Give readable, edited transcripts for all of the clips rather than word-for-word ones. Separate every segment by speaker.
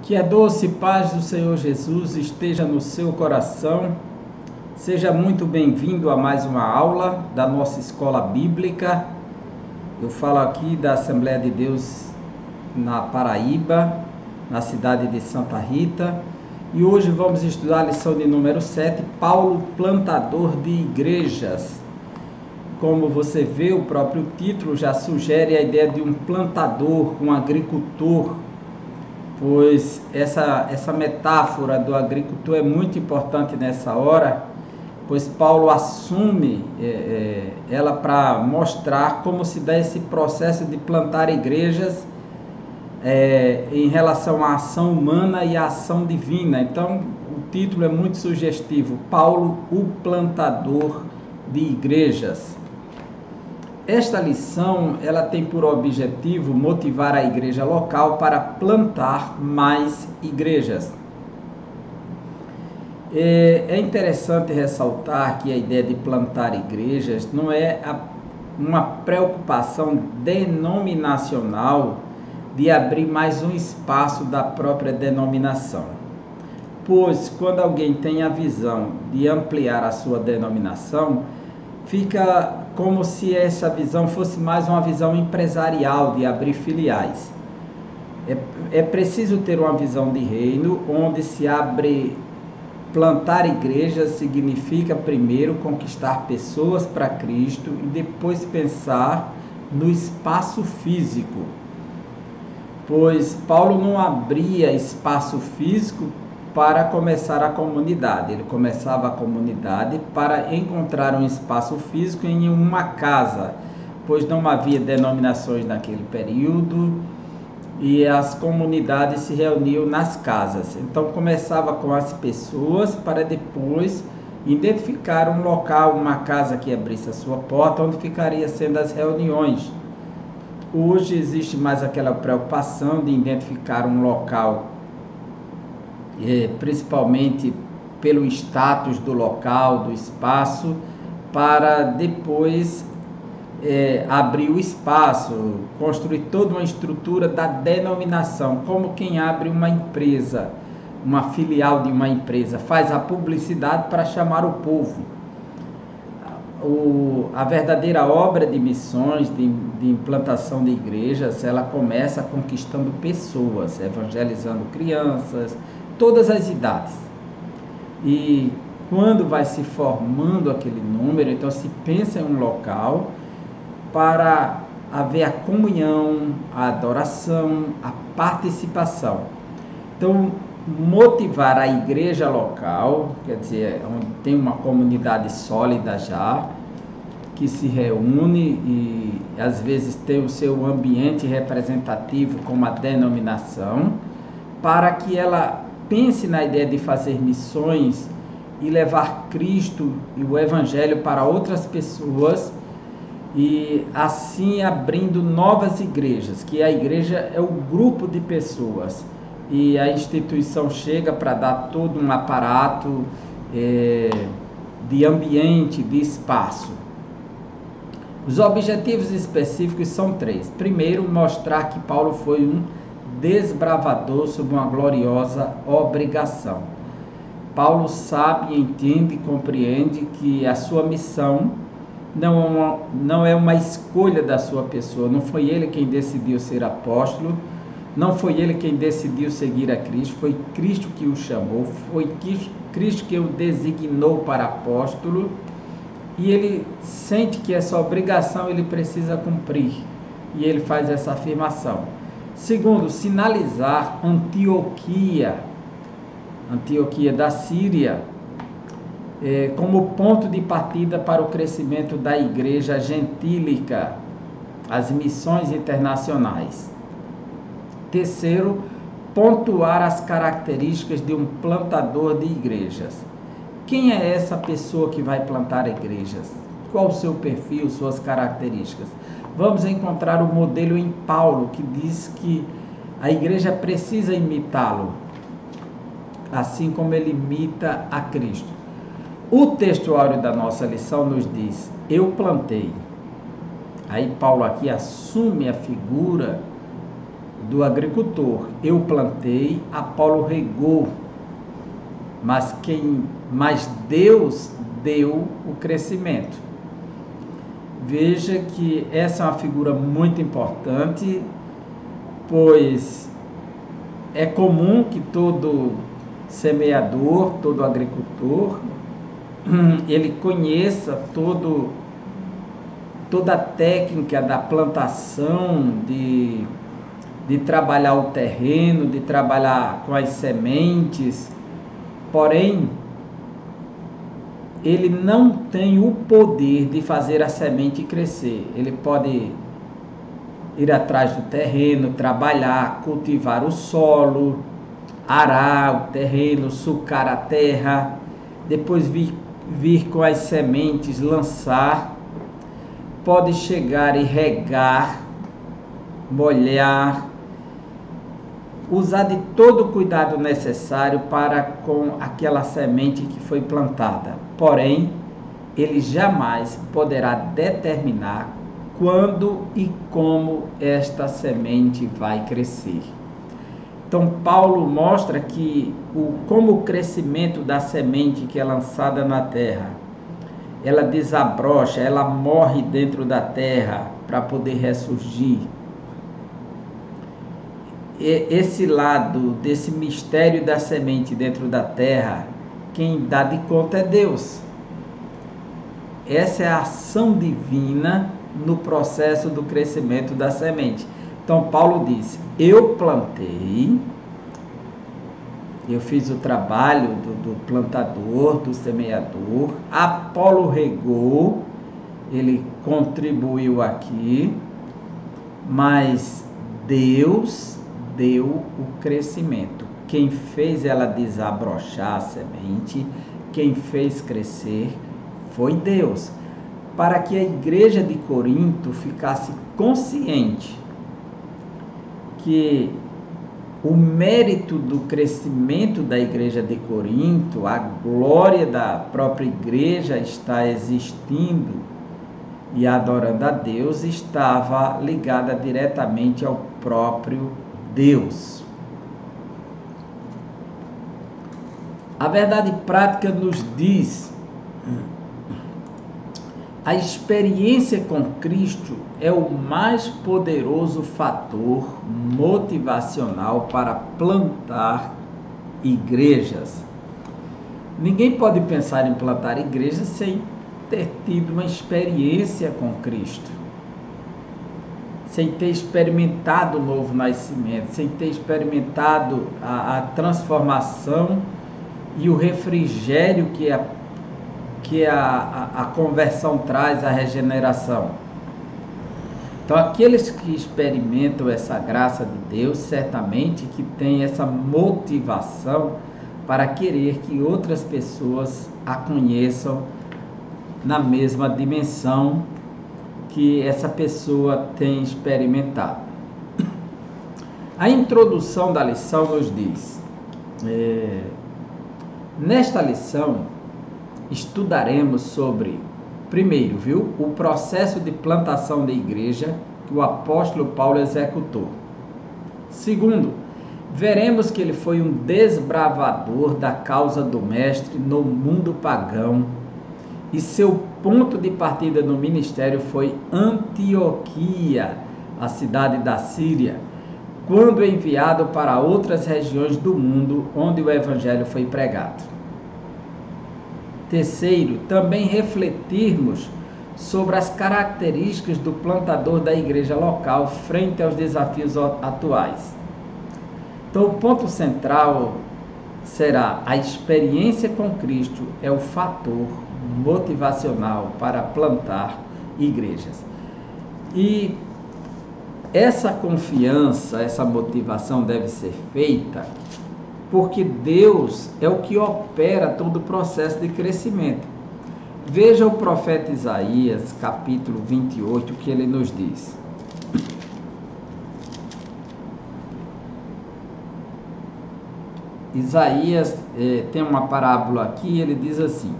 Speaker 1: Que a doce paz do Senhor Jesus esteja no seu coração. Seja muito bem-vindo a mais uma aula da nossa escola bíblica. Eu falo aqui da Assembleia de Deus na Paraíba, na cidade de Santa Rita. E hoje vamos estudar a lição de número 7, Paulo, plantador de igrejas. Como você vê, o próprio título já sugere a ideia de um plantador, um agricultor, pois essa metáfora do agricultor é muito importante nessa hora, pois Paulo assume ela para mostrar como se dá esse processo de plantar igrejas em relação à ação humana e à ação divina. Então, o título é muito sugestivo, Paulo, o plantador de igrejas. Esta lição, ela tem por objetivo motivar a igreja local para plantar mais igrejas. É interessante ressaltar que a ideia de plantar igrejas não é uma preocupação denominacional de abrir mais um espaço da própria denominação. Pois, quando alguém tem a visão de ampliar a sua denominação, fica como se essa visão fosse mais uma visão empresarial de abrir filiais. É preciso ter uma visão de reino, onde se abre, plantar igrejas significa primeiro conquistar pessoas para Cristo e depois pensar no espaço físico. Pois Paulo não abria espaço físico para começar a comunidade. Ele começava a comunidade para encontrar um espaço físico em uma casa, pois não havia denominações naquele período e as comunidades se reuniam nas casas. Então começava com as pessoas para depois identificar um local, uma casa que abrisse a sua porta, onde ficaria sendo as reuniões. Hoje existe mais aquela preocupação de identificar um local, principalmente pelo status do local, do espaço, para depois abrir o espaço, construir toda uma estrutura da denominação, como quem abre uma empresa, uma filial de uma empresa, faz a publicidade para chamar o povo. A verdadeira obra de missões, de implantação de igrejas, ela começa conquistando pessoas, evangelizando crianças, todas as idades. E quando vai se formando aquele número, então se pensa em um local para haver a comunhão, a adoração, a participação. Então, motivar a igreja local, quer dizer, onde tem uma comunidade sólida já, que se reúne e às vezes tem o seu ambiente representativo como a denominação, para que ela pense na ideia de fazer missões e levar Cristo e o Evangelho para outras pessoas, e assim abrindo novas igrejas, que a igreja é o grupo de pessoas, e a instituição chega para dar todo um aparato de ambiente, de espaço. Os objetivos específicos são 3. Primeiro, mostrar que Paulo foi um desbravador sob uma gloriosa obrigação. Paulo sabe, entende e compreende que a sua missão não é uma escolha da sua pessoa. Não foi ele quem decidiu ser apóstolo, não foi ele quem decidiu seguir a Cristo, foi Cristo que o chamou, foi Cristo que o designou para apóstolo, e ele sente que essa obrigação ele precisa cumprir, e ele faz essa afirmação. Segundo, sinalizar Antioquia da Síria, como ponto de partida para o crescimento da igreja gentílica, as missões internacionais. Terceiro, pontuar as características de um plantador de igrejas. Quem é essa pessoa que vai plantar igrejas? Qual o seu perfil, suas características? Vamos encontrar o modelo em Paulo, que diz que a igreja precisa imitá-lo, assim como ele imita a Cristo. O textuário da nossa lição nos diz, eu plantei. Aí Paulo aqui assume a figura do agricultor. Eu plantei, Apolo regou, mas Deus deu o crescimento. Veja que essa é uma figura muito importante, pois é comum que todo semeador, todo agricultor, ele conheça toda a técnica da plantação, de trabalhar o terreno, de trabalhar com as sementes, porém, ele não tem o poder de fazer a semente crescer. Ele pode ir atrás do terreno, trabalhar, cultivar o solo, arar o terreno, sucar a terra, depois vir com as sementes, lançar, pode chegar e regar, molhar, usar de todo o cuidado necessário para com aquela semente que foi plantada. Porém, ele jamais poderá determinar quando e como esta semente vai crescer. Então, Paulo mostra que como o crescimento da semente que é lançada na terra, ela desabrocha, ela morre dentro da terra para poder ressurgir. Esse lado desse mistério da semente dentro da terra, quem dá de conta é Deus. Essa é a ação divina no processo do crescimento da semente. Então Paulo diz: eu plantei, eu fiz o trabalho do plantador, do semeador, Apolo regou, ele contribuiu aqui, mas Deus deu o crescimento. Quem fez ela desabrochar a semente, quem fez crescer foi Deus, para que a igreja de Corinto ficasse consciente que o mérito do crescimento da igreja de Corinto, a glória da própria igreja está existindo e adorando a Deus, estava ligada diretamente ao próprio Deus. A verdade prática nos diz: a experiência com Cristo é o mais poderoso fator motivacional para plantar igrejas. Ninguém pode pensar em plantar igrejas sem ter tido uma experiência com Cristo, sem ter experimentado o novo nascimento, sem ter experimentado a transformação e o refrigério que a conversão traz, a regeneração. Então, aqueles que experimentam essa graça de Deus, certamente que têm essa motivação para querer que outras pessoas a conheçam na mesma dimensão que essa pessoa tem experimentado. A introdução da lição nos diz: nesta lição estudaremos sobre, primeiro, o processo de plantação da igreja que o apóstolo Paulo executou. Segundo, veremos que ele foi um desbravador da causa do mestre no mundo pagão e seu ponto de partida no ministério foi Antioquia, a cidade da Síria, quando enviado para outras regiões do mundo onde o evangelho foi pregado. Terceiro, também refletirmos sobre as características do plantador da igreja local frente aos desafios atuais. Então, o ponto central será: a experiência com Cristo é o fator motivacional para plantar igrejas. E essa confiança, essa motivação deve ser feita porque Deus é o que opera todo o processo de crescimento. Veja o profeta Isaías, capítulo 28, o que ele nos diz. Isaías tem uma parábola aqui, ele diz assim,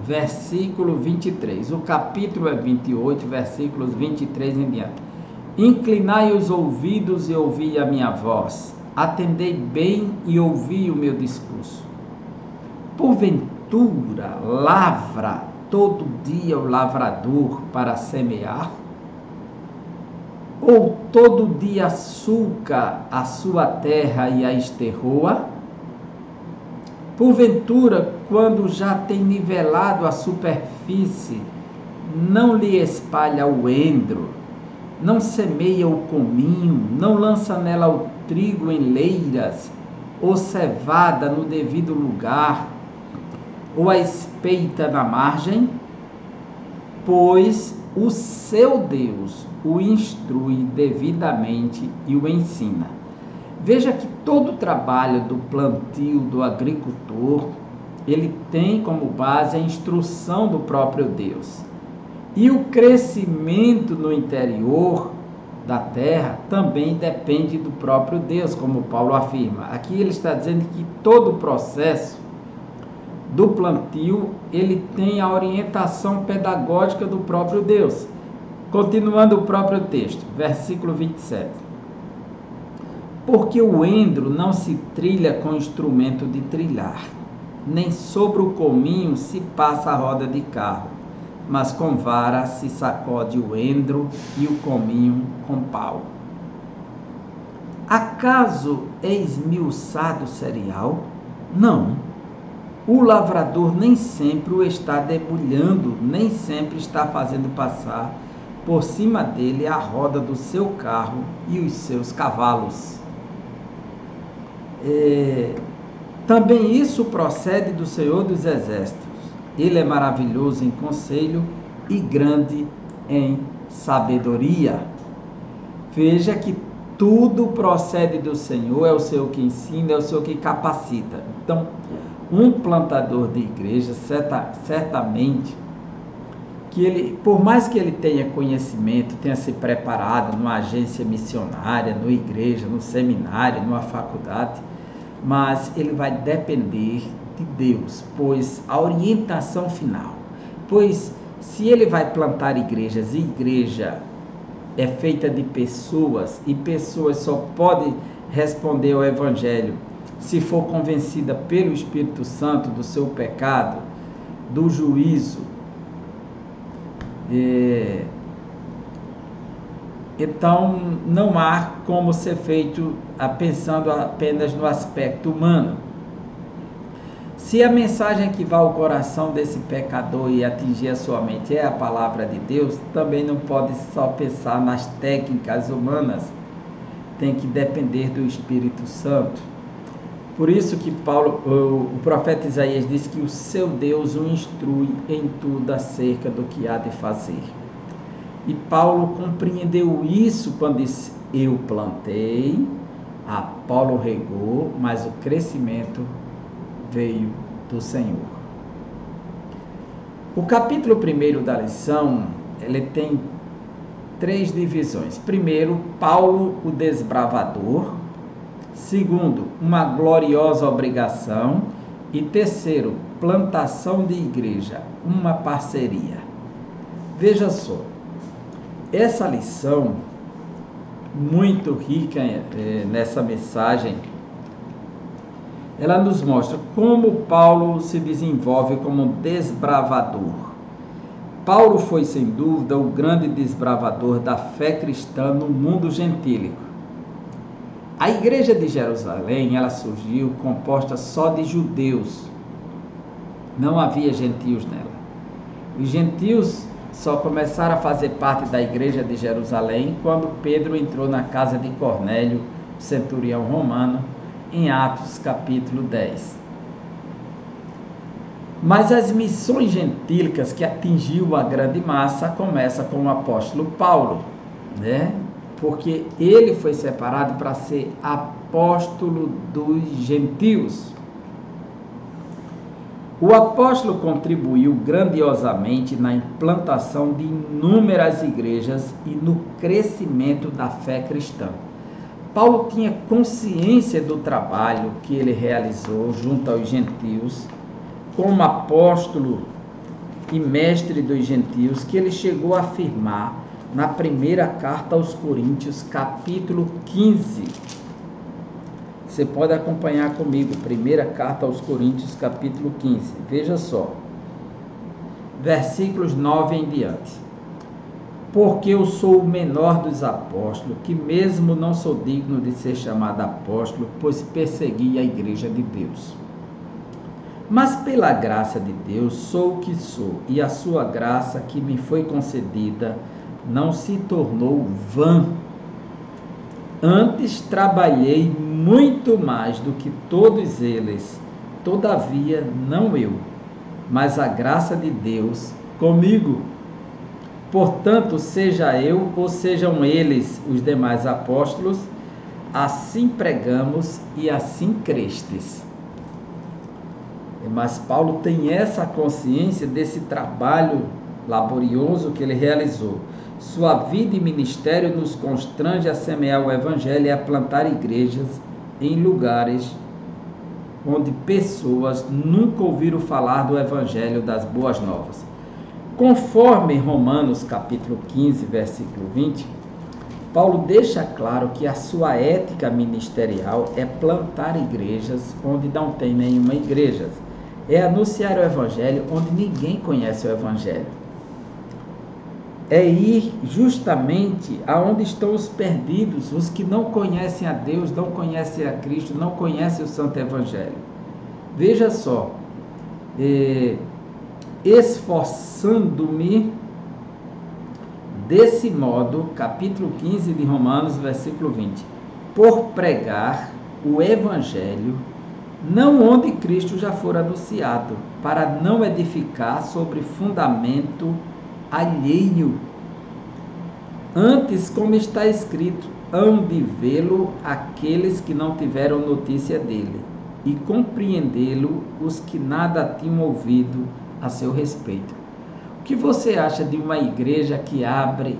Speaker 1: versículo 23, o capítulo é 28, versículos 23 em diante. Inclinai os ouvidos e ouvi a minha voz. Atendei bem e ouvi o meu discurso. Porventura, lavra todo dia o lavrador para semear? Ou todo dia sulca a sua terra e a esterroa? Porventura, quando já tem nivelado a superfície, não lhe espalha o endro, não semeia o cominho, não lança nela o trigo em leiras, ou cevada no devido lugar, ou a espeita na margem? Pois o seu Deus o instrui devidamente e o ensina. Veja que todo o trabalho do plantio do agricultor, ele tem como base a instrução do próprio Deus. E o crescimento no interior da terra também depende do próprio Deus, como Paulo afirma. Aqui ele está dizendo que todo o processo do plantio, ele tem a orientação pedagógica do próprio Deus. Continuando o próprio texto, versículo 27. Porque o endro não se trilha com instrumento de trilhar, nem sobre o cominho se passa a roda de carro, mas com vara se sacode o endro e o cominho com pau. Acaso é esmiuçado o cereal? Não. O lavrador nem sempre o está debulhando, nem sempre está fazendo passar por cima dele a roda do seu carro e os seus cavalos. Também isso procede do Senhor dos Exércitos. Ele é maravilhoso em conselho e grande em sabedoria. Veja que tudo procede do Senhor, é o Senhor que ensina, é o Senhor que capacita. Então, um plantador de igreja, certamente, que ele, por mais que ele tenha conhecimento, tenha se preparado numa agência missionária, numa igreja, no seminário, numa faculdade, mas ele vai depender de Deus, pois a orientação final, pois se ele vai plantar igrejas, e igreja é feita de pessoas, e pessoas só podem responder ao Evangelho se for convencida pelo Espírito Santo do seu pecado, do juízo. Então não há como ser feito pensando apenas no aspecto humano. Se a mensagem que vai ao coração desse pecador e atingir a sua mente é a palavra de Deus, também não pode só pensar nas técnicas humanas, tem que depender do Espírito Santo. Por isso que o profeta Isaías diz que o seu Deus o instrui em tudo acerca do que há de fazer. E Paulo compreendeu isso quando disse: eu plantei, Apolo regou, mas o crescimento veio do Senhor. O capítulo 1 da lição, ele tem 3 divisões. Primeiro, Paulo, o desbravador. Segundo, uma gloriosa obrigação. E terceiro, plantação de igreja, uma parceria. Veja só, essa lição, muito rica nessa mensagem, ela nos mostra como Paulo se desenvolve como um desbravador. Paulo foi, sem dúvida, o grande desbravador da fé cristã no mundo gentílico. A igreja de Jerusalém, ela surgiu composta só de judeus. Não havia gentios nela. Os gentios só começaram a fazer parte da igreja de Jerusalém quando Pedro entrou na casa de Cornélio, centurião romano, em Atos capítulo 10. Mas as missões gentílicas que atingiu a grande massa começam com o apóstolo Paulo, né? Porque ele foi separado para ser apóstolo dos gentios. O apóstolo contribuiu grandiosamente na implantação de inúmeras igrejas e no crescimento da fé cristã. Paulo tinha consciência do trabalho que ele realizou junto aos gentios, como apóstolo e mestre dos gentios, que ele chegou a afirmar: na primeira carta aos Coríntios, capítulo 15. Você pode acompanhar comigo, primeira carta aos Coríntios, capítulo 15. Veja só, versículos 9 em diante. Porque eu sou o menor dos apóstolos, que mesmo não sou digno de ser chamado apóstolo, pois persegui a igreja de Deus. Mas pela graça de Deus sou o que sou, e a sua graça que me foi concedida não se tornou vã. Antes trabalhei muito mais do que todos eles, todavia não eu, mas a graça de Deus comigo. Portanto, seja eu ou sejam eles, os demais apóstolos, assim pregamos e assim crestes. Mas Paulo tem essa consciência desse trabalho laborioso que ele realizou. Sua vida e ministério nos constrange a semear o evangelho e a plantar igrejas em lugares onde pessoas nunca ouviram falar do evangelho das boas novas. Conforme Romanos capítulo 15, versículo 20, Paulo deixa claro que a sua ética ministerial é plantar igrejas onde não tem nenhuma igreja. É anunciar o evangelho onde ninguém conhece o evangelho. É ir justamente aonde estão os perdidos, os que não conhecem a Deus, não conhecem a Cristo, não conhecem o Santo Evangelho. Veja só, esforçando-me desse modo, capítulo 15 de Romanos, versículo 20, por pregar o Evangelho, não onde Cristo já for anunciado, para não edificar sobre fundamento alheio. Antes, como está escrito, hão de vê-lo aqueles que não tiveram notícia dele, e compreendê-lo os que nada tinham ouvido a seu respeito. O que você acha de uma igreja que abre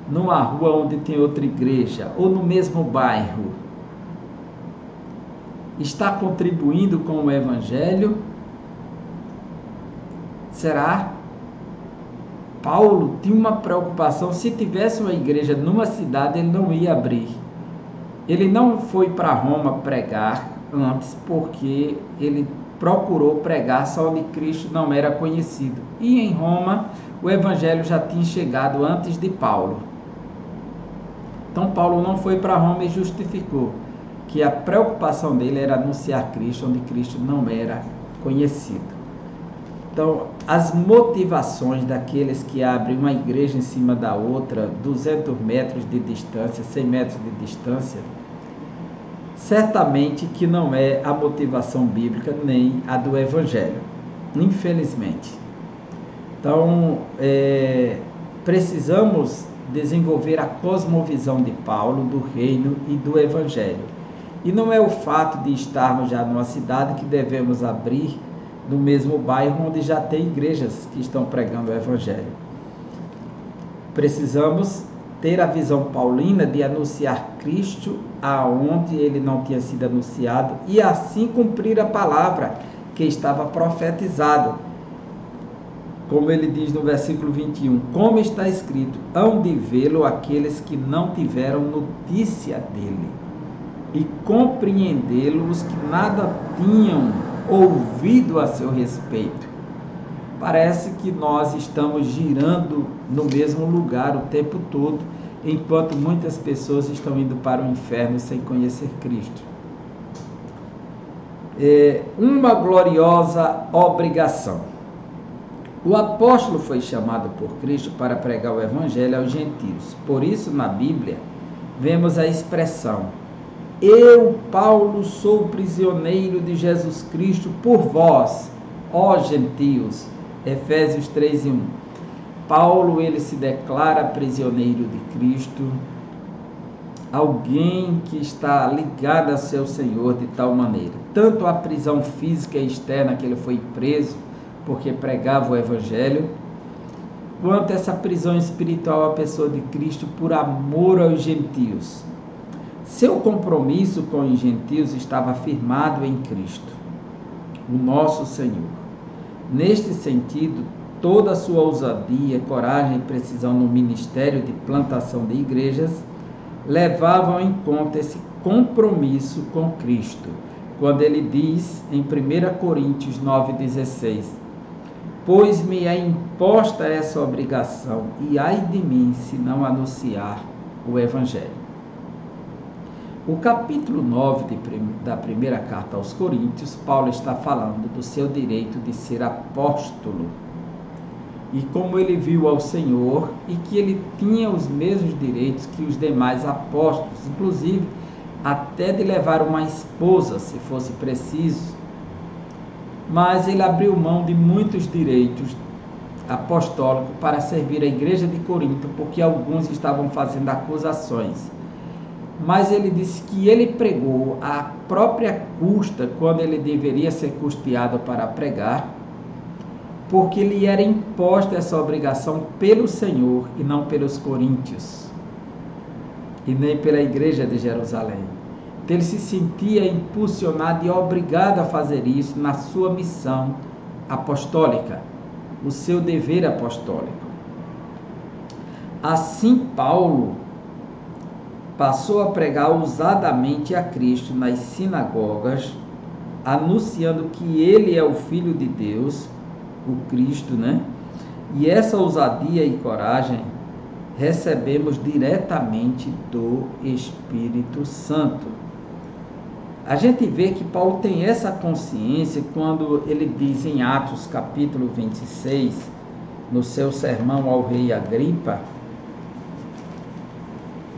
Speaker 1: numa rua onde tem outra igreja, ou no mesmo bairro? Está contribuindo com o evangelho? Será? Paulo tinha uma preocupação, se tivesse uma igreja numa cidade, ele não ia abrir. Ele não foi para Roma pregar antes, porque ele procurou pregar só onde Cristo não era conhecido. E em Roma, o evangelho já tinha chegado antes de Paulo. Então Paulo não foi para Roma e justificou que a preocupação dele era anunciar Cristo onde Cristo não era conhecido. Então, as motivações daqueles que abrem uma igreja em cima da outra, 200 metros de distância, 100 metros de distância, certamente que não é a motivação bíblica nem a do evangelho, infelizmente. Então, precisamos desenvolver a cosmovisão de Paulo, do reino e do evangelho. E não é o fato de estarmos já numa cidade que devemos abrir no mesmo bairro onde já tem igrejas que estão pregando o evangelho. Precisamos ter a visão paulina de anunciar Cristo aonde ele não tinha sido anunciado e assim cumprir a palavra que estava profetizado. Como ele diz no versículo 21, como está escrito, hão de vê-lo aqueles que não tiveram notícia dele, e compreendê-lo os que nada tinham ouvido a seu respeito. Parece que nós estamos girando no mesmo lugar o tempo todo, enquanto muitas pessoas estão indo para o inferno sem conhecer Cristo. Uma gloriosa obrigação. O apóstolo foi chamado por Cristo para pregar o evangelho aos gentios. Por isso, na Bíblia, vemos a expressão: eu, Paulo, sou prisioneiro de Jesus Cristo por vós, ó gentios. Efésios 3:1. Paulo, ele se declara prisioneiro de Cristo, alguém que está ligado ao seu Senhor de tal maneira. Tanto a prisão física e externa que ele foi preso, porque pregava o evangelho, quanto essa prisão espiritual à pessoa de Cristo por amor aos gentios. Seu compromisso com os gentios estava firmado em Cristo, o nosso Senhor. Neste sentido, toda a sua ousadia, coragem e precisão no ministério de plantação de igrejas, levavam em conta esse compromisso com Cristo, quando ele diz em 1 Coríntios 9,16: pois me é imposta essa obrigação, e ai de mim se não anunciar o Evangelho. O capítulo 9 da primeira carta aos Coríntios, Paulo está falando do seu direito de ser apóstolo, e como ele viu ao Senhor, e que ele tinha os mesmos direitos que os demais apóstolos, inclusive até de levar uma esposa, se fosse preciso. Mas ele abriu mão de muitos direitos apostólicos para servir a igreja de Corinto, porque alguns estavam fazendo acusações. Mas ele disse que ele pregou à própria custa, quando ele deveria ser custeado para pregar, porque lhe era imposta essa obrigação pelo Senhor e não pelos coríntios, e nem pela igreja de Jerusalém. Então ele se sentia impulsionado e obrigado a fazer isso na sua missão apostólica, o seu dever apostólico. Assim, Paulo passou a pregar ousadamente a Cristo nas sinagogas, anunciando que ele é o Filho de Deus, o Cristo, né? E essa ousadia e coragem recebemos diretamente do Espírito Santo. A gente vê que Paulo tem essa consciência quando ele diz em Atos capítulo 26, no seu sermão ao rei Agripa.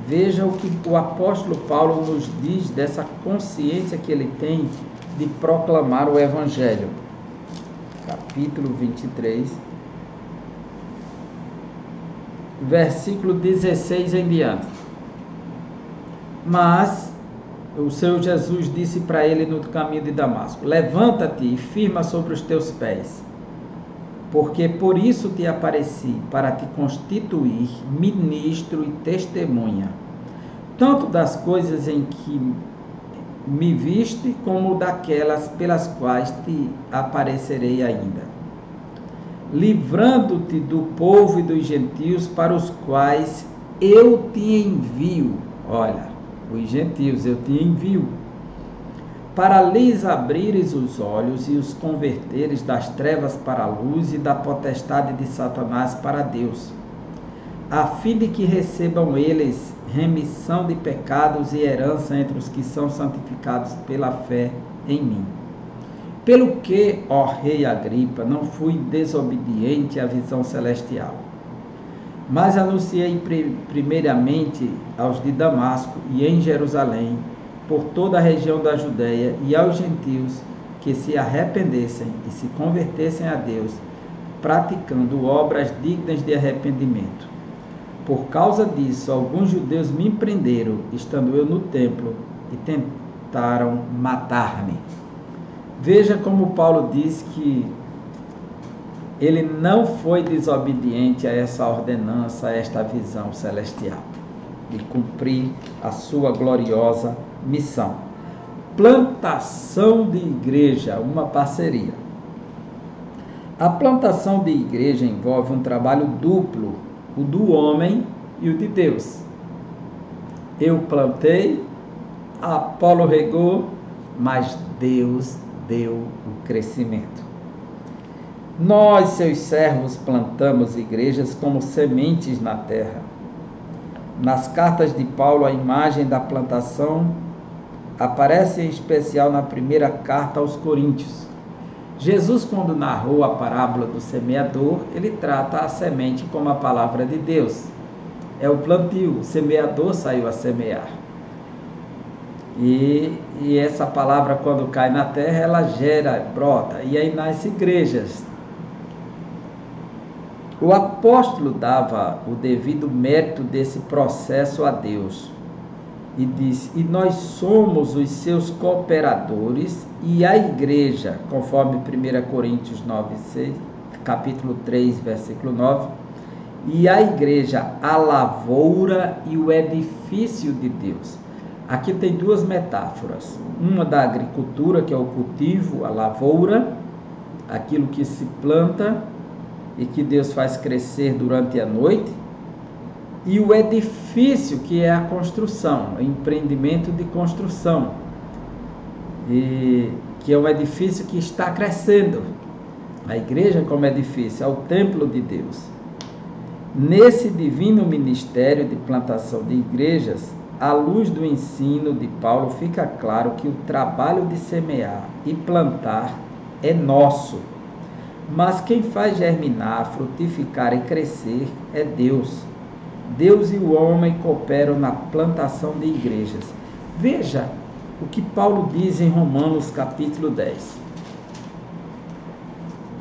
Speaker 1: Veja o que o apóstolo Paulo nos diz dessa consciência que ele tem de proclamar o Evangelho. Capítulo 23, versículo 16 em diante. Mas o Senhor Jesus disse para ele no caminho de Damasco: levanta-te e firma sobre os teus pés, porque por isso te apareci, para te constituir ministro e testemunha, tanto das coisas em que me viste, como daquelas pelas quais te aparecerei ainda, livrando-te do povo e dos gentios para os quais eu te envio. Olha, os gentios eu te envio, para lhes abrires os olhos e os converteres das trevas para a luz e da potestade de Satanás para Deus, a fim de que recebam eles remissão de pecados e herança entre os que são santificados pela fé em mim. Pelo que, ó rei Agripa, não fui desobediente à visão celestial, mas anunciei primeiramente aos de Damasco e em Jerusalém, por toda a região da Judéia, e aos gentios que se arrependessem e se convertessem a Deus, praticando obras dignas de arrependimento. Por causa disso, alguns judeus me prenderam, estando eu no templo, e tentaram matar-me. Veja como Paulo diz que ele não foi desobediente a essa ordenança, a esta visão celestial, de cumprir a sua gloriosa missão. Plantação de igreja, uma parceria. A plantação de igreja envolve um trabalho duplo, o do homem e o de Deus. Eu plantei, Apolo regou, mas Deus deu o crescimento. Nós, seus servos, plantamos igrejas como sementes na terra. Nas cartas de Paulo, a imagem da plantação aparece em especial na primeira carta aos Coríntios. Jesus, quando narrou a parábola do semeador, ele trata a semente como a palavra de Deus. É o plantio, o semeador saiu a semear. E essa palavra, quando cai na terra, ela gera, brota, e aí nasce igrejas. O apóstolo dava o devido mérito desse processo a Deus e disse: e nós somos os seus cooperadores, e a igreja, conforme 1 Coríntios 9:6, capítulo 3, versículo 9, e a igreja, a lavoura e o edifício de Deus. Aqui tem duas metáforas, uma da agricultura, que é o cultivo, a lavoura, aquilo que se planta, e que Deus faz crescer durante a noite, e o edifício, que é a construção, o empreendimento de construção, e que é um edifício que está crescendo. A igreja como edifício é o templo de Deus. Nesse divino ministério de plantação de igrejas, à luz do ensino de Paulo, fica claro que o trabalho de semear e plantar é nosso. Mas quem faz germinar, frutificar e crescer é Deus. Deus e o homem cooperam na plantação de igrejas. Veja o que Paulo diz em Romanos capítulo 10.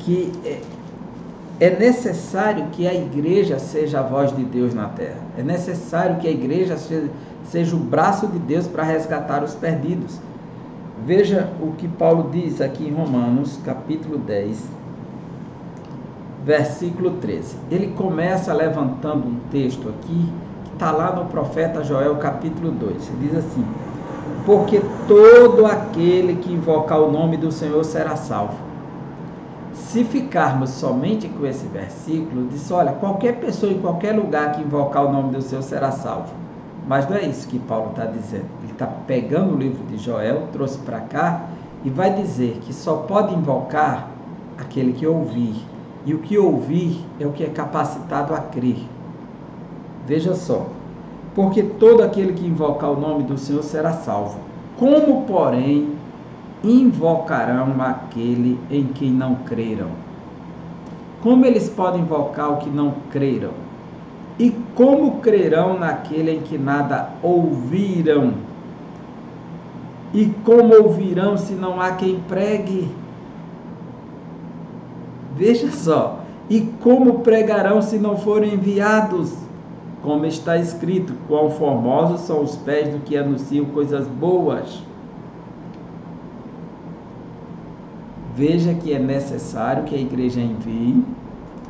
Speaker 1: Que é necessário que a igreja seja a voz de Deus na terra. É necessário que a igreja seja o braço de Deus para resgatar os perdidos. Veja o que Paulo diz aqui em Romanos, capítulo 10, versículo 13. Ele começa levantando um texto aqui, que está lá no profeta Joel, capítulo 2. Ele diz assim: porque todo aquele que invocar o nome do Senhor será salvo. Se ficarmos somente com esse versículo, diz: olha, qualquer pessoa em qualquer lugar que invocar o nome do Senhor será salvo. Mas não é isso que Paulo está dizendo. Ele está pegando o livro de Joel, trouxe para cá e vai dizer que só pode invocar aquele que ouvir. E o que ouvir é o que é capacitado a crer. Veja só. Porque todo aquele que invocar o nome do Senhor será salvo. Como, porém, invocarão aquele em quem não creram? Como eles podem invocar o que não creram? E como crerão naquele em que nada ouviram? E como ouvirão se não há quem pregue? Veja só. E como pregarão se não forem enviados? Como está escrito: quão formosos são os pés do que anunciam coisas boas. Veja que é necessário que a igreja envie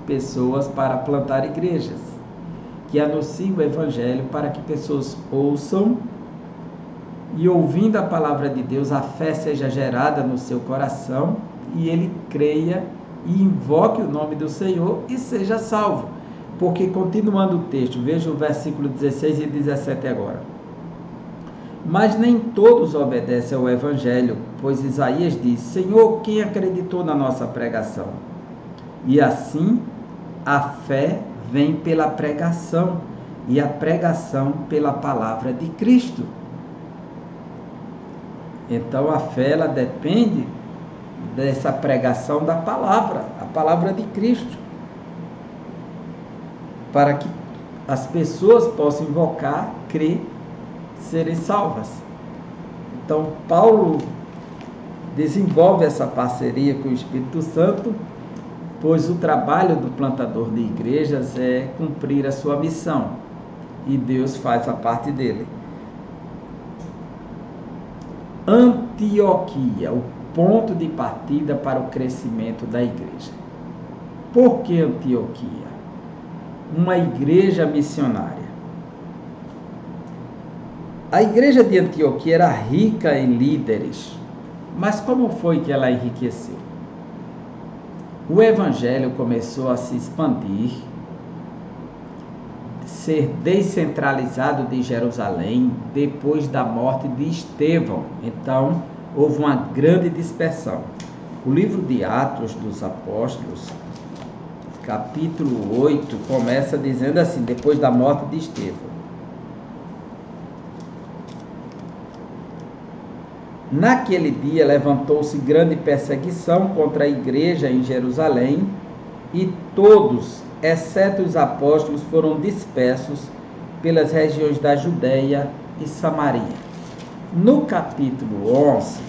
Speaker 1: pessoas para plantar igrejas, que anunciem o evangelho para que pessoas ouçam e, ouvindo a palavra de Deus, a fé seja gerada no seu coração e ele creia e invoque o nome do Senhor e seja salvo. Porque, continuando o texto, veja o versículo 16 e 17 agora. Mas nem todos obedecem ao evangelho, pois Isaías diz: Senhor, quem acreditou na nossa pregação? E assim, a fé vem pela pregação, e a pregação pela palavra de Cristo. Então, a fé, ela depende dessa pregação da palavra, a palavra de Cristo, para que as pessoas possam invocar, crer, serem salvas. Então, Paulo desenvolve essa parceria com o Espírito Santo, pois o trabalho do plantador de igrejas é cumprir a sua missão, e Deus faz a parte dele. Antioquia, o ponto de partida para o crescimento da igreja. Por que Antioquia? Uma igreja missionária. A igreja de Antioquia era rica em líderes, mas como foi que ela enriqueceu? O evangelho começou a se expandir, ser descentralizado de Jerusalém depois da morte de Estevão. Então, houve uma grande dispersão. O livro de Atos dos Apóstolos, capítulo 8, começa dizendo assim, depois da morte de Estevão: naquele dia levantou-se grande perseguição contra a igreja em Jerusalém, e todos, exceto os apóstolos, foram dispersos pelas regiões da Judéia e Samaria. No capítulo 11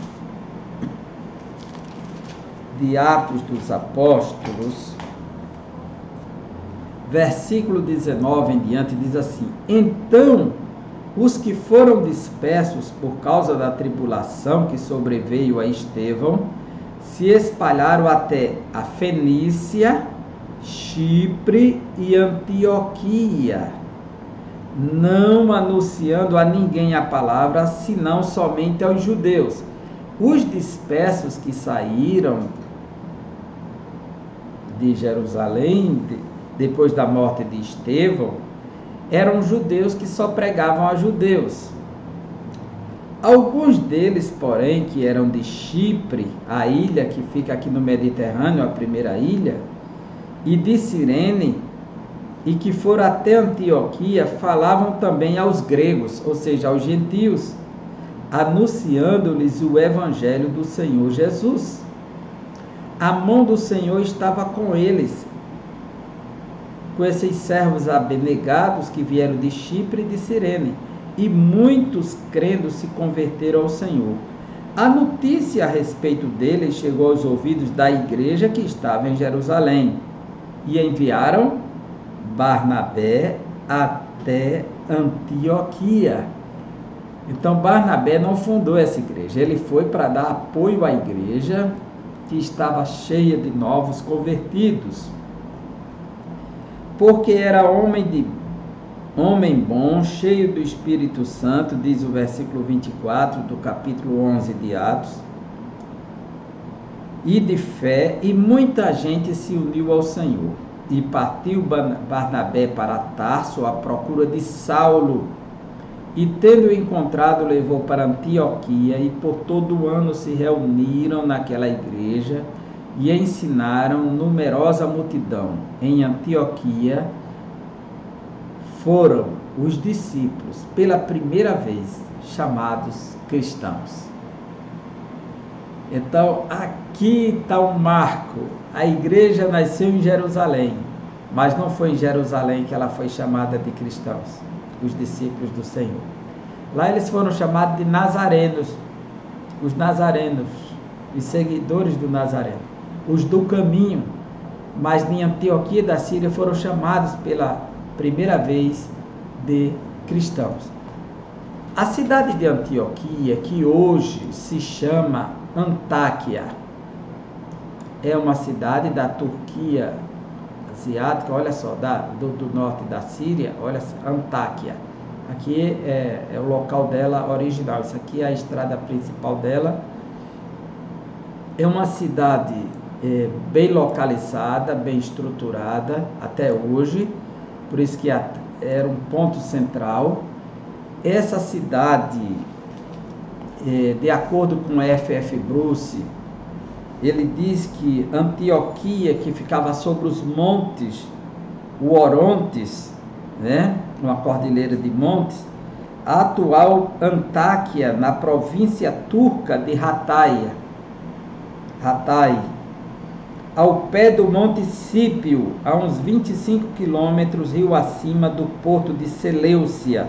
Speaker 1: de Atos dos Apóstolos, versículo 19 em diante, diz assim: então os que foram dispersos por causa da tribulação que sobreveio a Estevão se espalharam até a Fenícia, Chipre e Antioquia, não anunciando a ninguém a palavra, senão somente aos judeus. Os dispersos que saíram de Jerusalém, depois da morte de Estevão, eram judeus que só pregavam a judeus. Alguns deles, porém, que eram de Chipre, a ilha que fica aqui no Mediterrâneo, a primeira ilha, e de Cirene, e que foram até Antioquia, falavam também aos gregos, ou seja, aos gentios, anunciando-lhes o evangelho do Senhor Jesus. A mão do Senhor estava com eles, com esses servos abnegados que vieram de Chipre e de Cirene, e muitos crendo se converteram ao Senhor. A notícia a respeito deles chegou aos ouvidos da igreja que estava em Jerusalém, e enviaram Barnabé até Antioquia. Então Barnabé não fundou essa igreja, ele foi para dar apoio à igreja que estava cheia de novos convertidos, porque era homem bom, cheio do Espírito Santo, diz o versículo 24 do capítulo 11 de Atos, e de fé, e muita gente se uniu ao Senhor. E partiu Barnabé para Tarso à procura de Saulo, e tendo encontrado, levou para Antioquia, e por todo o ano se reuniram naquela igreja, e ensinaram numerosa multidão. Em Antioquia foram os discípulos, pela primeira vez, chamados cristãos. Então, aqui está um marco. A igreja nasceu em Jerusalém, mas não foi em Jerusalém que ela foi chamada de cristãos, os discípulos do Senhor. Lá eles foram chamados de nazarenos, os nazarenos, os seguidores do Nazareno, os do caminho. Mas em Antioquia da Síria foram chamados pela primeira vez de cristãos. A cidade de Antioquia, que hoje se chama Antáquia, é uma cidade da Turquia asiática, olha só, do norte da Síria, olha só, Antáquia. Aqui é o local dela original, isso aqui é a estrada principal dela. É uma cidade bem localizada, bem estruturada até hoje, por isso que era um ponto central. Essa cidade, de acordo com F.F. Bruce, ele diz que Antioquia, que ficava sobre os montes, o Orontes, né, uma cordilheira de montes, a atual Antáquia, na província turca de Hatay, ao pé do Monte Sípio, a uns 25 quilômetros rio acima do porto de Seleucia.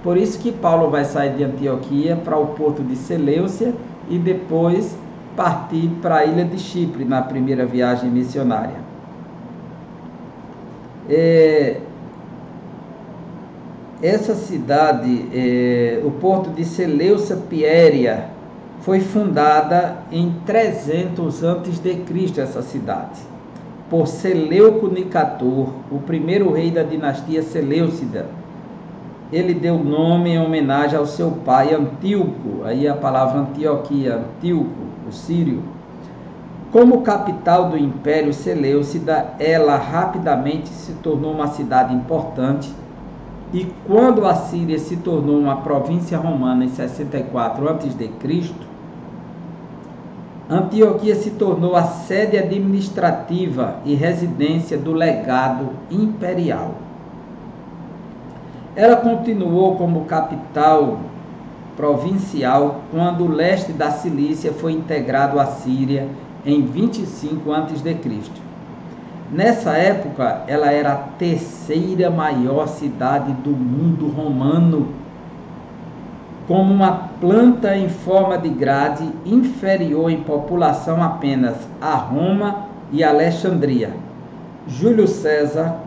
Speaker 1: Por isso que Paulo vai sair de Antioquia para o porto de Seleucia e depois partir para a ilha de Chipre, na primeira viagem missionária. Essa cidade, o porto de Seleucia Pieria, foi fundada em 300 a.C., essa cidade, por Seleuco Nicator, o primeiro rei da dinastia Seleucida. Ele deu nome em homenagem ao seu pai Antíoco, aí a palavra Antioquia, Antíoco, o sírio. Como capital do Império Seleucida, ela rapidamente se tornou uma cidade importante, e quando a Síria se tornou uma província romana em 64 a.C., Antioquia se tornou a sede administrativa e residência do legado imperial. Ela continuou como capital provincial quando o leste da Cilícia foi integrado à Síria em 25 a.C. Nessa época, ela era a terceira maior cidade do mundo romano, como uma planta em forma de grade, inferior em população apenas a Roma e Alexandria. Júlio César,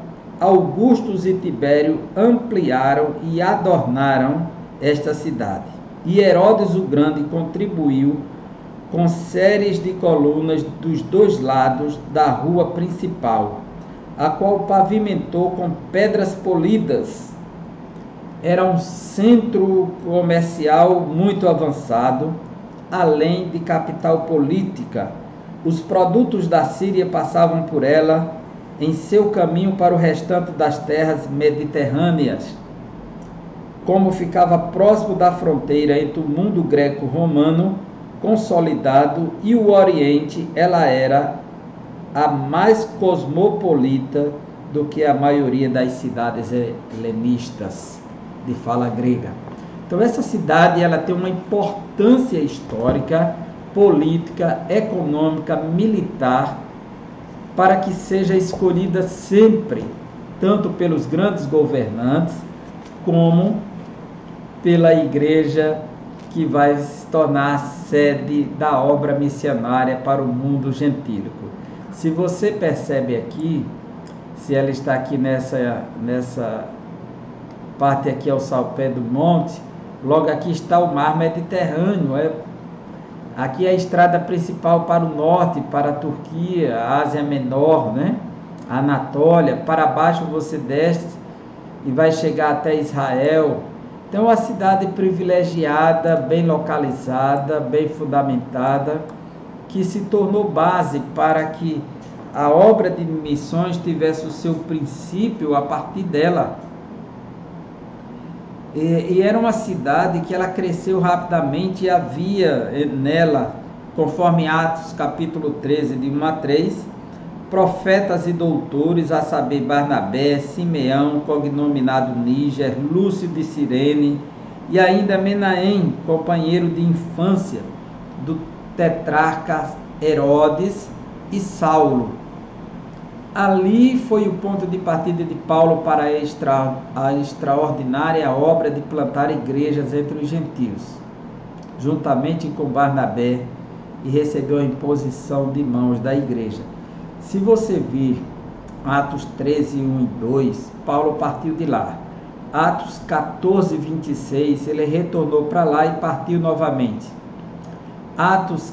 Speaker 1: Augustus e Tibério ampliaram e adornaram esta cidade. E Herodes o Grande contribuiu com séries de colunas dos dois lados da rua principal, a qual pavimentou com pedras polidas. Era um centro comercial muito avançado, além de capital política, Os produtos da Síria passavam por ela em seu caminho para o restante das terras mediterrâneas. Como ficava próximo da fronteira entre o mundo greco-romano consolidado e o Oriente, ela era a mais cosmopolita do que a maioria das cidades helenistas de fala grega. Então essa cidade ela tem uma importância histórica, política, econômica, militar, para que seja escolhida sempre, tanto pelos grandes governantes, como pela igreja que vai se tornar a sede da obra missionária para o mundo gentílico. Se você percebe aqui, se ela está aqui nessa parte aqui ao pé do monte, logo aqui está o mar Mediterrâneo, aqui é a estrada principal para o norte, para a Turquia, a Ásia Menor, né? A Anatólia. Para baixo você desce e vai chegar até Israel. Então, uma cidade privilegiada, bem localizada, bem fundamentada, que se tornou base para que a obra de missões tivesse o seu princípio a partir dela. E era uma cidade que ela cresceu rapidamente e havia nela, conforme Atos capítulo 13, de 1 a 3, profetas e doutores, a saber, Barnabé, Simeão, cognominado Níger, Lúcio de Cirene, e ainda Menahem, companheiro de infância do tetrarca Herodes, e Saulo. Ali foi o ponto de partida de Paulo para a extraordinária obra de plantar igrejas entre os gentios, juntamente com Barnabé, e recebeu a imposição de mãos da igreja. Se você vir Atos 13, 1 e 2, Paulo partiu de lá. Atos 14, 26, ele retornou para lá e partiu novamente. Atos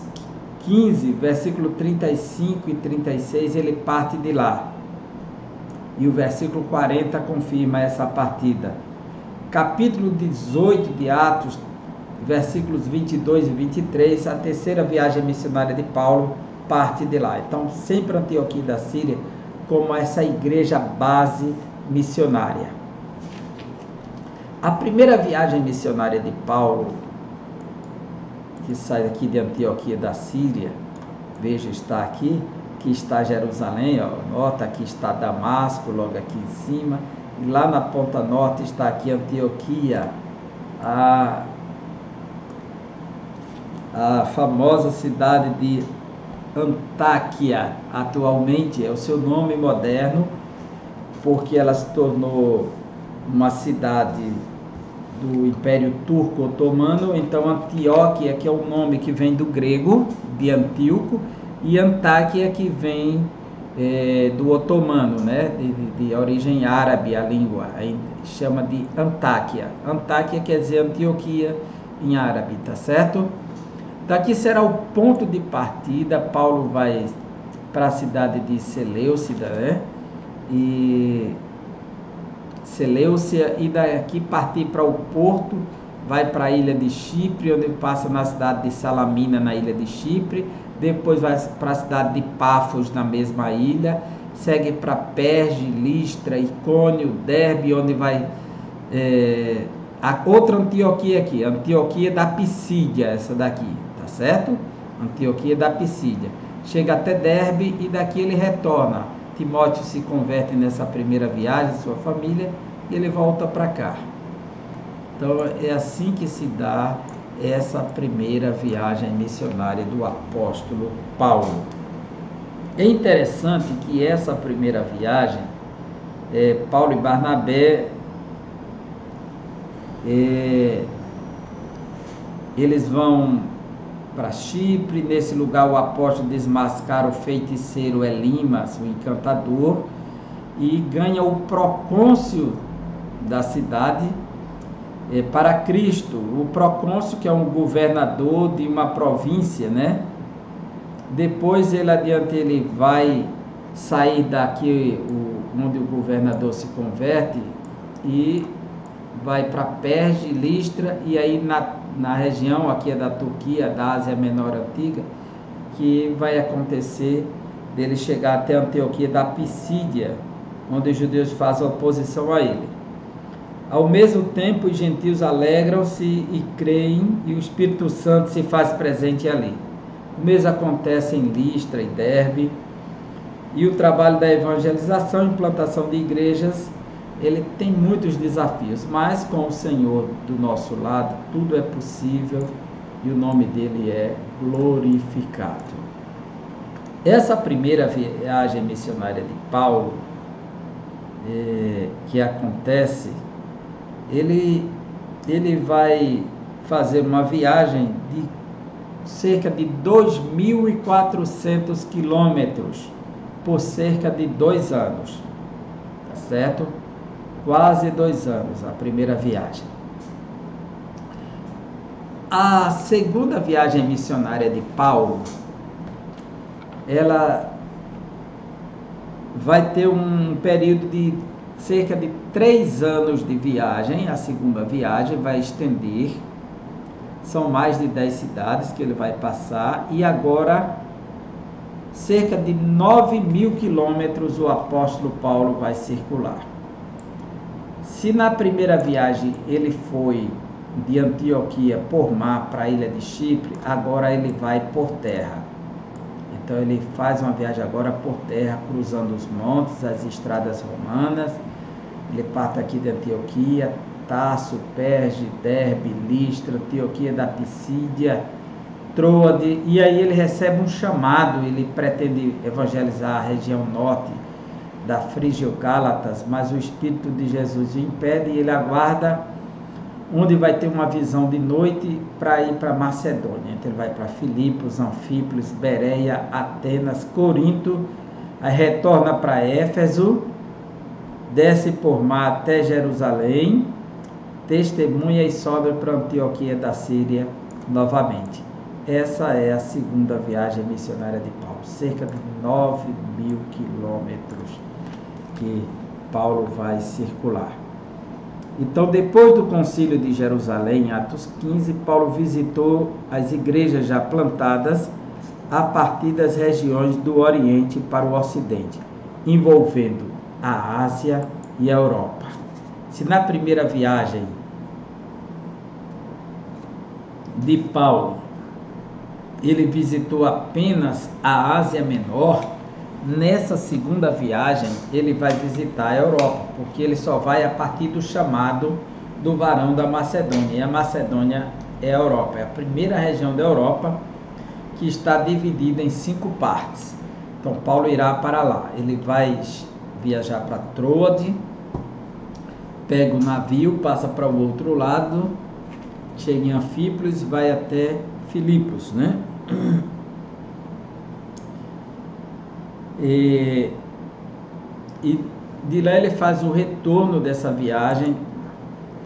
Speaker 1: 15, versículo 35 e 36, ele parte de lá. E o versículo 40 confirma essa partida. Capítulo 18 de Atos, versículos 22 e 23, a terceira viagem missionária de Paulo parte de lá. Então, sempre Antioquia da Síria como essa igreja base missionária. A primeira viagem missionária de Paulo, que sai aqui de Antioquia da Síria, veja, está aqui, que está Jerusalém, ó, nota, aqui está Damasco, logo aqui em cima, e lá na ponta norte está aqui Antioquia, a famosa cidade de Antáquia, atualmente é o seu nome moderno, porque ela se tornou uma cidade do Império Turco Otomano. Então Antioquia, que é o nome que vem do grego, de Antíoco, e Antáquia, que vem do otomano, né? de origem árabe a língua, aí chama de Antáquia. Antáquia quer dizer Antioquia em árabe, tá certo? Daqui será o ponto de partida. Paulo vai para a cidade de Seleucida, né? Seleucia, e daqui partir para o porto, vai para a ilha de Chipre, onde passa na cidade de Salamina, na ilha de Chipre, depois vai para a cidade de Pafos, na mesma ilha, segue para Perge, Listra, Icônio, Derbe, onde vai a outra Antioquia aqui, Antioquia da Pisídia, essa daqui, tá certo? Antioquia da Pisídia. Chega até Derbe e daqui ele retorna. Timóteo se converte nessa primeira viagem, sua família, e ele volta para cá. Então é assim que se dá essa primeira viagem missionária do apóstolo Paulo. É interessante que essa primeira viagem, Paulo e Barnabé, eles vão para Chipre. Nesse lugar o apóstolo desmascara o feiticeiro Elimas, o encantador, e ganha o procônsul da cidade para Cristo. O procônsul, que é um governador de uma província, né? Depois ele vai sair daqui onde o governador se converte e vai para Perge, Listra, e aí na região aqui da Turquia, da Ásia Menor Antiga, que vai acontecer dele chegar até Antioquia da Pisídia, onde os judeus fazem oposição a ele. Ao mesmo tempo, os gentios alegram-se e creem, e o Espírito Santo se faz presente ali. O mesmo acontece em Listra e Derbe, e o trabalho da evangelização e implantação de igrejas, ele tem muitos desafios, mas com o Senhor do nosso lado, tudo é possível e o nome dele é glorificado. Essa primeira viagem missionária de Paulo, que acontece, ele vai fazer uma viagem de cerca de 2.400 quilômetros por cerca de 2 anos, tá certo? Quase 2 anos a primeira viagem. A segunda viagem missionária de Paulo, ela vai ter um período de cerca de 3 anos de viagem. A segunda viagem vai estender, são mais de 10 cidades que ele vai passar, e agora cerca de 9.000 quilômetros o apóstolo Paulo vai circular. Se na primeira viagem ele foi de Antioquia por mar para a ilha de Chipre, agora ele vai por terra. Então ele faz uma viagem agora por terra, cruzando os montes, as estradas romanas. Ele parte aqui de Antioquia, Tarso, Perge, Derbe, Listra, Antioquia da Pisídia, Troade, e aí ele recebe um chamado. Ele pretende evangelizar a região norte da Frígio-Gálatas, mas o Espírito de Jesus o impede, e ele aguarda onde vai ter uma visão de noite para ir para Macedônia. Então ele vai para Filipos, Anfípolis, Bereia, Atenas, Corinto, aí retorna para Éfeso, desce por mar até Jerusalém, testemunha e sobe para Antioquia da Síria novamente. Essa é a segunda viagem missionária de Paulo, cerca de 9.000 quilômetros que Paulo vai circular. Então, depois do concílio de Jerusalém, em Atos 15, Paulo visitou as igrejas já plantadas a partir das regiões do Oriente para o Ocidente, envolvendo a Ásia e a Europa. Se na primeira viagem de Paulo ele visitou apenas a Ásia Menor, nessa segunda viagem ele vai visitar a Europa, porque ele só vai a partir do chamado do varão da Macedônia, e a Macedônia é a Europa, é a primeira região da Europa que está dividida em 5 partes. Então Paulo irá para lá, ele vai viajar para Troade, pega o navio, passa para o outro lado, chega em Anfípolis e vai até Filipos, né? E de lá ele faz o retorno dessa viagem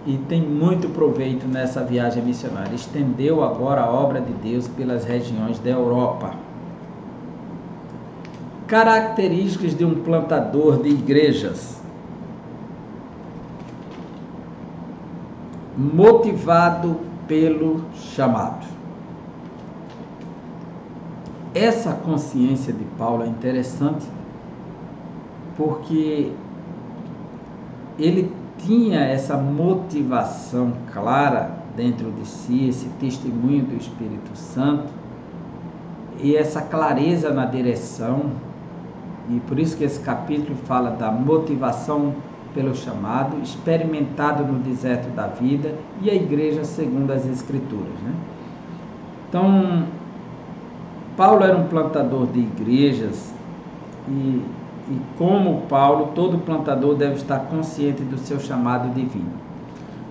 Speaker 1: e tem muito proveito nessa viagem missionária. Estendeu agora a obra de Deus pelas regiões da Europa. Características de um plantador de igrejas: motivado pelo chamado. Essa consciência de Paulo é interessante porque ele tinha essa motivação clara dentro de si, esse testemunho do Espírito Santo e essa clareza na direção, e por isso que esse capítulo fala da motivação pelo chamado, experimentado no deserto da vida, e a igreja segundo as Escrituras, né? Então, Paulo era um plantador de igrejas e como Paulo, todo plantador deve estar consciente do seu chamado divino.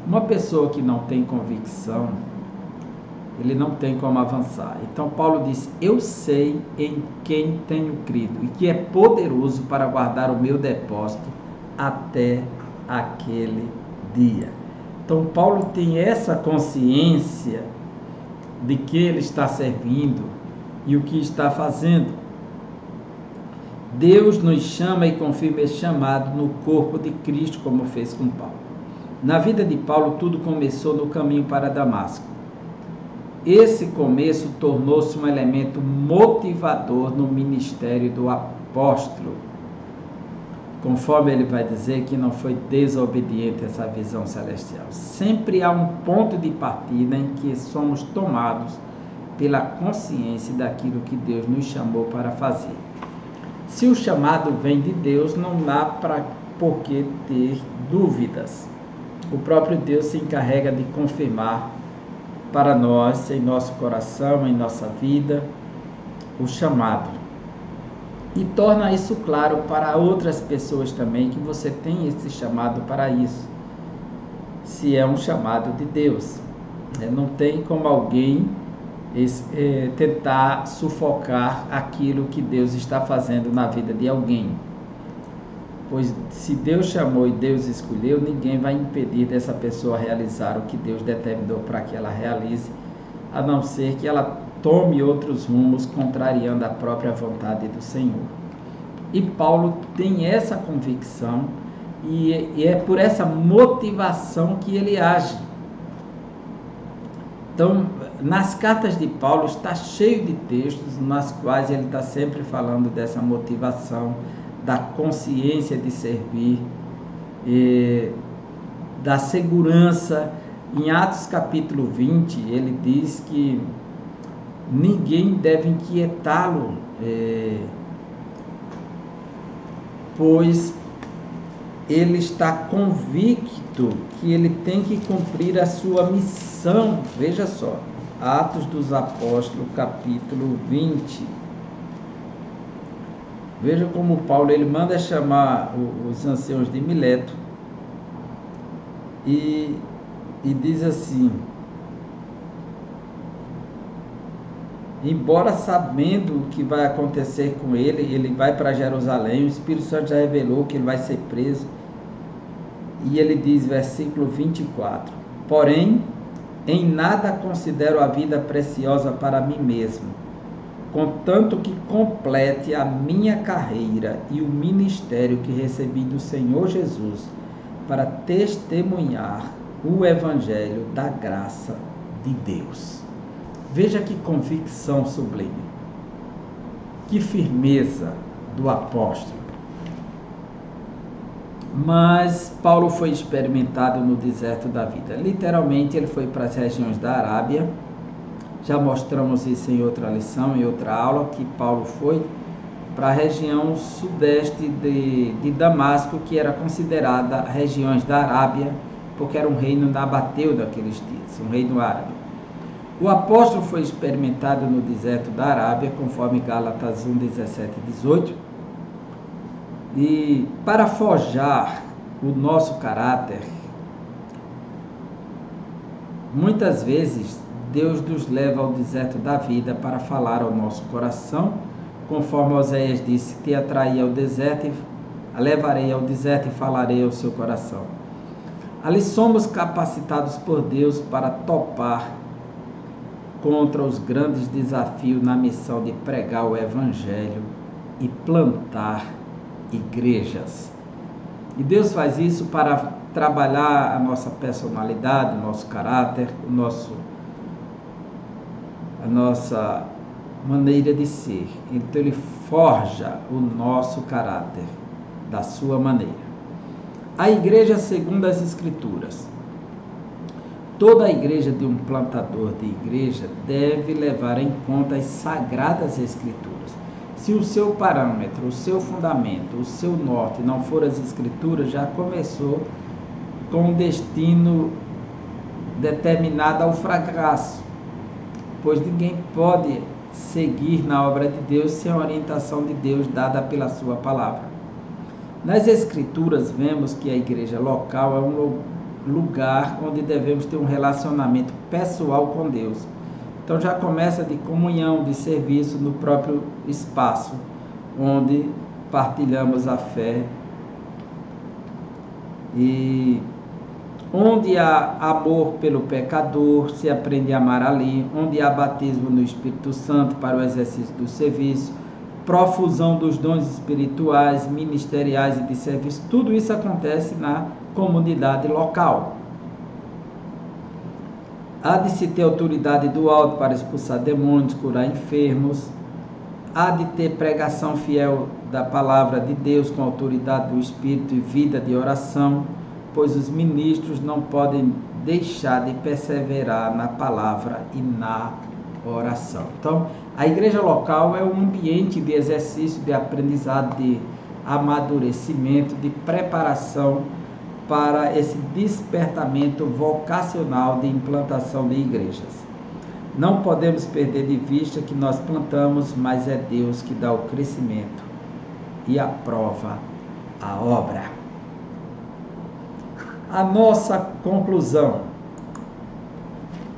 Speaker 1: Uma pessoa que não tem convicção, ele não tem como avançar. Então Paulo diz: eu sei em quem tenho crido e que é poderoso para guardar o meu depósito até aquele dia. Então Paulo tem essa consciência de que ele está servindo e o que está fazendo. Deus nos chama e confirma esse chamado no corpo de Cristo, como fez com Paulo. Na vida de Paulo, tudo começou no caminho para Damasco. esse começo tornou-se um elemento motivador no ministério do apóstolo, conforme ele vai dizer que não foi desobediente a essa visão celestial. Sempre há um ponto de partida em que somos tomados pela consciência daquilo que Deus nos chamou para fazer. Se o chamado vem de Deus, não dá por que ter dúvidas. O próprio Deus se encarrega de confirmar para nós, em nosso coração, em nossa vida, o chamado. E torna isso claro para outras pessoas também, que você tem esse chamado para isso, se é um chamado de Deus. Não tem como alguém tentar sufocar aquilo que Deus está fazendo na vida de alguém. Pois se Deus chamou e Deus escolheu, ninguém vai impedir dessa pessoa realizar o que Deus determinou para que ela realize, a não ser que ela tome outros rumos, contrariando a própria vontade do Senhor. E Paulo tem essa convicção, e é por essa motivação que ele age. Então, nas cartas de Paulo está cheio de textos nas quais ele está sempre falando dessa motivação, da consciência de servir, da segurança. Em Atos capítulo 20, ele diz que ninguém deve inquietá-lo, pois ele está convicto que ele tem que cumprir a sua missão. Veja só, Atos dos Apóstolos, capítulo 20. Veja como Paulo ele manda chamar os anciãos de Mileto e diz assim: embora sabendo o que vai acontecer com ele, ele vai para Jerusalém, o Espírito Santo já revelou que ele vai ser preso. E ele diz, versículo 24: porém, em nada considero a vida preciosa para mim mesmo, contanto que complete a minha carreira e o ministério que recebi do Senhor Jesus, para testemunhar o Evangelho da graça de Deus. Veja que convicção sublime, que firmeza do apóstolo. Mas Paulo foi experimentado no deserto da vida. Literalmente, ele foi para as regiões da Arábia. Já mostramos isso em outra lição, em outra aula, que Paulo foi para a região sudeste de Damasco, que era considerada regiões da Arábia, porque era um reino nabateu daqueles dias, um reino árabe. O apóstolo foi experimentado no deserto da Arábia, conforme Gálatas 1, 17 e 18. E para forjar o nosso caráter, muitas vezes Deus nos leva ao deserto da vida para falar ao nosso coração, conforme Oséias disse: te atraí ao deserto, levarei ao deserto e falarei ao seu coração. Ali somos capacitados por Deus para topar contra os grandes desafios na missão de pregar o Evangelho e plantar igrejas. E Deus faz isso para trabalhar a nossa personalidade, o nosso caráter, a nossa maneira de ser. Então ele forja o nosso caráter da sua maneira. A igreja segundo as Escrituras. Toda a igreja de um plantador de igreja deve levar em conta as sagradas Escrituras. Se o seu parâmetro, o seu fundamento, o seu norte não for as Escrituras, já começou com um destino determinado ao fracasso, pois ninguém pode seguir na obra de Deus sem a orientação de Deus dada pela sua palavra. Nas Escrituras vemos que a igreja local é um lugar onde devemos ter um relacionamento pessoal com Deus. Então já começa de comunhão, de serviço no próprio espaço, onde partilhamos a fé. E onde há amor pelo pecador, se aprende a amar ali. Onde há batismo no Espírito Santo para o exercício do serviço, profusão dos dons espirituais, ministeriais e de serviço, tudo isso acontece na comunidade local. há de se ter autoridade do alto para expulsar demônios, curar enfermos, há de ter pregação fiel da palavra de Deus com autoridade do Espírito e vida de oração, pois os ministros não podem deixar de perseverar na palavra e na oração. Então, a igreja local é um ambiente de exercício, de aprendizado, de amadurecimento, de preparação para esse despertamento vocacional de implantação de igrejas. Não podemos perder de vista que nós plantamos, mas é Deus que dá o crescimento e aprova a obra. A nossa conclusão.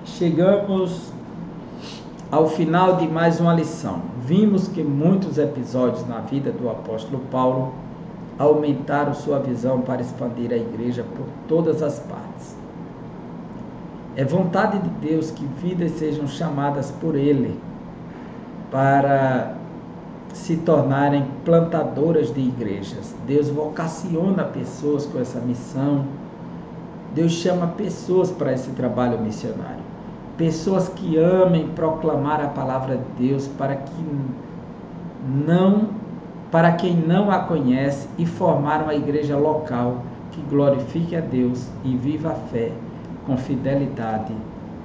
Speaker 1: Chegamos ao final de mais uma lição. Vimos que muitos episódios na vida do apóstolo Paulo aumentaram sua visão para expandir a igreja por todas as partes. É vontade de Deus que vidas sejam chamadas por Ele para se tornarem plantadoras de igrejas. Deus vocaciona pessoas com essa missão. Deus chama pessoas para esse trabalho missionário. Pessoas que amem proclamar a palavra de Deus para quem não a conhece e formar uma igreja local que glorifique a Deus e viva a fé com fidelidade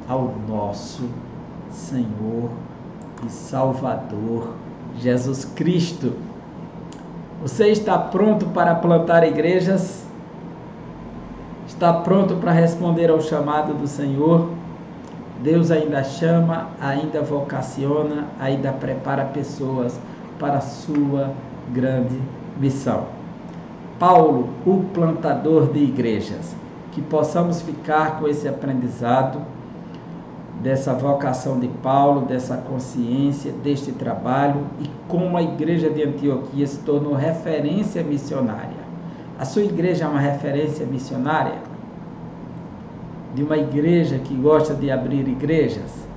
Speaker 1: ao nosso Senhor e Salvador Jesus Cristo. Você está pronto para plantar igrejas? Está pronto para responder ao chamado do Senhor? Deus ainda chama, ainda vocaciona, ainda prepara pessoas para a sua grande missão. Paulo, o plantador de igrejas. Que possamos ficar com esse aprendizado, dessa vocação de Paulo, dessa consciência, deste trabalho e como a igreja de Antioquia se tornou referência missionária. A sua igreja é uma referência missionária? De uma igreja que gosta de abrir igrejas?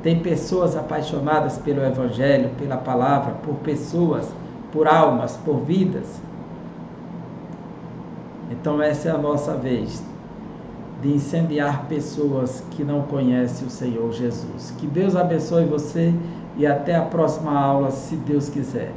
Speaker 1: Tem pessoas apaixonadas pelo Evangelho, pela palavra, por pessoas, por almas, por vidas? Então essa é a nossa vez de incendiar pessoas que não conhecem o Senhor Jesus. Que Deus abençoe você e até a próxima aula, se Deus quiser.